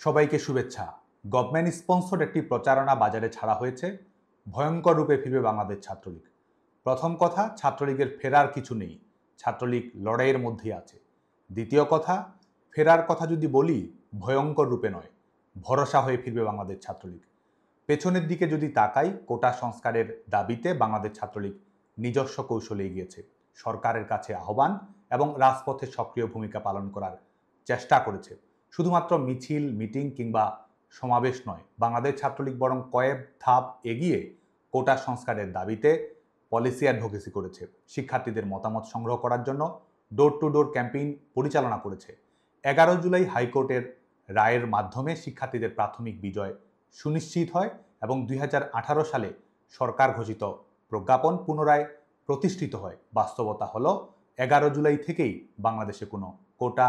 সবাইকে শুভেচ্ছা। Government sponsored একটি প্রচারণা বাজারে ছাড়া হয়েছে। ভয়ঙ্কর রূপে ফিরবে বাংলাদেশ ছাত্রলীগ। প্রথম কথা, ছাত্রলীগের ফেরার কিছু নেই। ছাত্রলীগ লড়াইয়ের মধ্যেই আছে। দ্বিতীয় কথা, ফেরার কথা যদি বলি, ভয়ঙ্কর রূপে নয়, ভরসা হয়ে ফিরবে বাংলাদেশ ছাত্রলীগ। পেছনের দিকে যদি তাকাই, কোটা সংস্কারের দাবিতে বাংলাদেশ ছাত্রলীগ নিজস্ব কৌশলে এগিয়েছে। সরকারের কাছে আহ্বান এবং রাজপথে সক্রিয় ভূমিকা পালন করার চেষ্টা করেছে। শুধুমাত্র মিছিল, মিটিং কিংবা সমাবেশ নয়, বাংলাদেশ ছাত্রলীগ বরং কয়েক ধাপ এগিয়ে কোটা সংস্কারের দাবিতে পলিসি অ্যাডভোকেসি করেছে। শিক্ষার্থীদের মতামত সংগ্রহ করার জন্য ডোর টু ডোর ক্যাম্পেইন পরিচালনা করেছে। 11 জুলাই হাইকোর্টের রায়ের মাধ্যমে শিক্ষার্থীদের প্রাথমিক বিজয় সুনিশ্চিত হয় এবং 2018 সালে সরকার ঘোষিত প্রজ্ঞাপন পুনরায় প্রতিষ্ঠিত হয়। বাস্তবতা হলো 11 জুলাই থেকেই বাংলাদেশে কোনো কোটা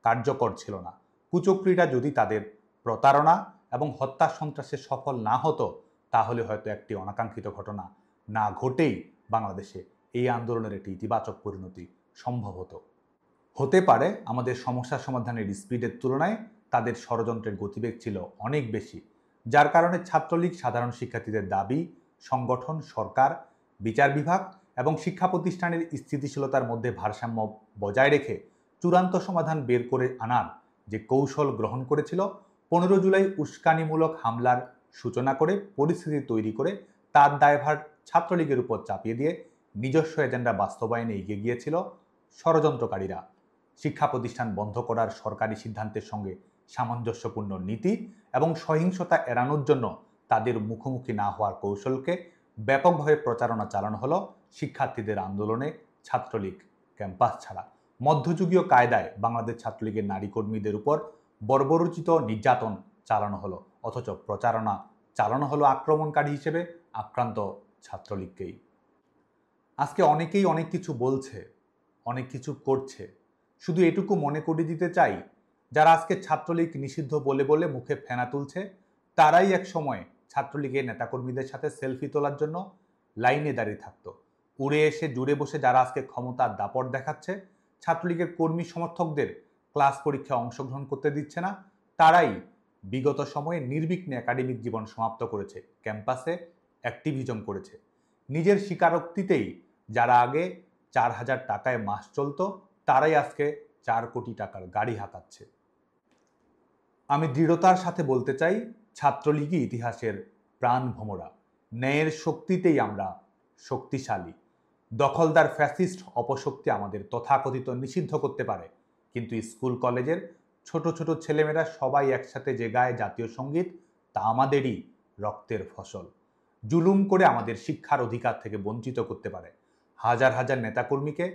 কার্যকর ছিল না। কুচক্রীরা যদি তাদের প্রতারণা এবং হত্যা সন্ত্রাসে সফল না হতো, তাহলে হয়তো একটি অনাকাঙ্ক্ষিত ঘটনা না ঘটেই বাংলাদেশে এই আন্দোলনের একটি ইতিবাচক পরিণতি সম্ভব হতে পারে। আমাদের সমস্যা সমাধানের স্পিডের তুলনায় তাদের ষড়যন্ত্রের গতিবেগ ছিল অনেক বেশি, যার কারণে ছাত্রলীগ সাধারণ শিক্ষার্থীদের দাবি, সংগঠন, সরকার, বিচার বিভাগ এবং শিক্ষা প্রতিষ্ঠানের স্থিতিশীলতার মধ্যে ভারসাম্য বজায় রেখে চূড়ান্ত সমাধান বের করে আনার যে কৌশল গ্রহণ করেছিল। 15 জুলাই উস্কানিমূলক হামলার সূচনা করে পরিস্থিতি তৈরি করে তার দায়ভার ছাত্রলীগের উপর চাপিয়ে দিয়ে নিজস্ব এজেন্ডা বাস্তবায়নে এগিয়ে গিয়েছিল ষড়যন্ত্রকারীরা। শিক্ষা প্রতিষ্ঠান বন্ধ করার সরকারি সিদ্ধান্তের সঙ্গে সামঞ্জস্যপূর্ণ নীতি এবং সহিংসতা এড়ানোর জন্য তাদের মুখোমুখি না হওয়ার কৌশলকে ব্যাপকভাবে প্রচারণা চালানো হলো শিক্ষার্থীদের আন্দোলনে ছাত্রলীগ ক্যাম্পাস ছাড়া। মধ্যযুগীয় কায়দায় বাংলাদেশ ছাত্রলীগের নারী কর্মীদের উপর বর্বরোচিত নির্যাতন চালানো হলো, অথচ প্রচারণা চালানো হলো আক্রমণকারী হিসেবে আক্রান্ত ছাত্রলীগকেই। আজকে অনেকেই অনেক কিছু বলছে, অনেক কিছু করছে। শুধু এটুকু মনে করিয়ে দিতে চাই, যারা আজকে ছাত্রলীগ নিষিদ্ধ বলে বলে মুখে ফেনা তুলছে, তারাই এক সময় ছাত্রলীগের নেতাকর্মীদের সাথে সেলফি তোলার জন্য লাইনে দাঁড়িয়ে থাকতো। উড়ে এসে জুড়ে বসে যারা আজকে ক্ষমতার দাপট দেখাচ্ছে, ছাত্রলীগের কর্মী সমর্থকদের ক্লাস পরীক্ষায় অংশগ্রহণ করতে দিচ্ছে না, তারাই বিগত সময়ে নির্বিঘ্নে একাডেমিক জীবন সমাপ্ত করেছে, ক্যাম্পাসে অ্যাক্টিভিজম করেছে। নিজের স্বীকারোক্তিতেই যারা আগে 4000 টাকায় মাস চলতো, তারাই আজকে 4 কোটি টাকার গাড়ি হাঁকাচ্ছে। আমি দৃঢ়তার সাথে বলতে চাই, ছাত্রলীগই ইতিহাসের প্রাণ ভোমরা। ন্যায়ের শক্তিতেই আমরা শক্তিশালী। দখলদার ফ্যাসিস্ট অপশক্তি আমাদের তথাকথিত নিষিদ্ধ করতে পারে, কিন্তু স্কুল কলেজের ছোট ছোট ছেলেমেয়েরা সবাই একসাথে যে গায় জাতীয় সঙ্গীত, তা আমাদেরই রক্তের ফসল। জুলুম করে আমাদের শিক্ষার অধিকার থেকে বঞ্চিত করতে পারে, হাজার হাজার নেতাকর্মীকে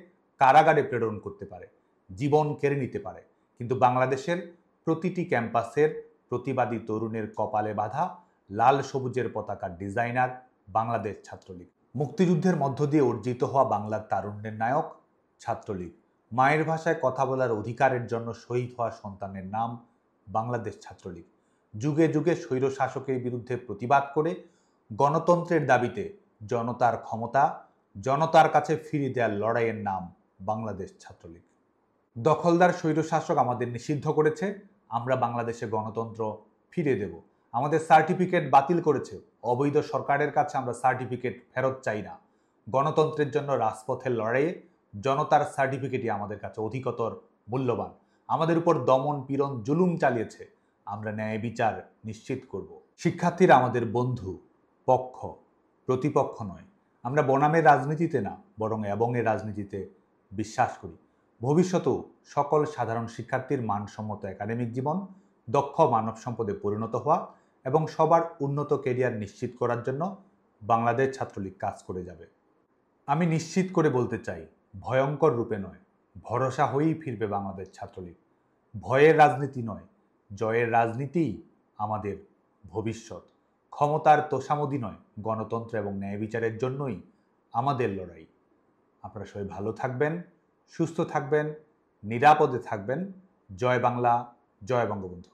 কারাগারে প্রেরণ করতে পারে, জীবন কেড়ে নিতে পারে, কিন্তু বাংলাদেশের প্রতিটি ক্যাম্পাসের প্রতিবাদী তরুণের কপালে বাঁধা লাল সবুজের পতাকার ডিজাইনার বাংলাদেশ ছাত্রলীগ। মুক্তিযুদ্ধের মধ্য দিয়ে অর্জিত হওয়া বাংলার তারুণ্যের নায়ক ছাত্রলীগ। মায়ের ভাষায় কথা বলার অধিকারের জন্য শহীদ হওয়া সন্তানের নাম বাংলাদেশ ছাত্রলীগ। যুগে যুগে স্বৈর শাসকের বিরুদ্ধে প্রতিবাদ করে গণতন্ত্রের দাবিতে জনতার ক্ষমতা জনতার কাছে ফিরিয়ে দেওয়ার লড়াইয়ের নাম বাংলাদেশ ছাত্রলীগ। দখলদার স্বৈরশাসক আমাদের নিষিদ্ধ করেছে, আমরা বাংলাদেশে গণতন্ত্র ফিরিয়ে দেব। আমাদের সার্টিফিকেট বাতিল করেছে, অবৈধ সরকারের কাছে আমরা সার্টিফিকেট ফেরত চাই না। গণতন্ত্রের জন্য রাজপথের লড়াইয়ে জনতার সার্টিফিকেটই আমাদের কাছে অধিকতর মূল্যবান। আমাদের উপর দমন পীড়ন জুলুম চালিয়েছে, আমরা ন্যায় বিচার নিশ্চিত করব। শিক্ষার্থীরা আমাদের বন্ধু, পক্ষ, প্রতিপক্ষ নয়। আমরা বনামের রাজনীতিতে না, বরং এবংয়ের রাজনীতিতে বিশ্বাস করি। ভবিষ্যতেও সকল সাধারণ শিক্ষার্থীর মানসম্মত একাডেমিক জীবন, দক্ষ মানব সম্পদে পরিণত হওয়া এবং সবার উন্নত ক্যারিয়ার নিশ্চিত করার জন্য বাংলাদেশ ছাত্রলীগ কাজ করে যাবে। আমি নিশ্চিত করে বলতে চাই, ভয়ঙ্কর রূপে নয়, ভরসা হয়েই ফিরবে বাংলাদেশ ছাত্রলীগ। ভয়ের রাজনীতি নয়, জয়ের রাজনীতিই আমাদের ভবিষ্যৎ। ক্ষমতার তোষামোদী নয়, গণতন্ত্র এবং ন্যায় বিচারের জন্যই আমাদের লড়াই। আপনারা সবাই ভালো থাকবেন, সুস্থ থাকবেন, নিরাপদে থাকবেন। জয় বাংলা, জয় বঙ্গবন্ধু।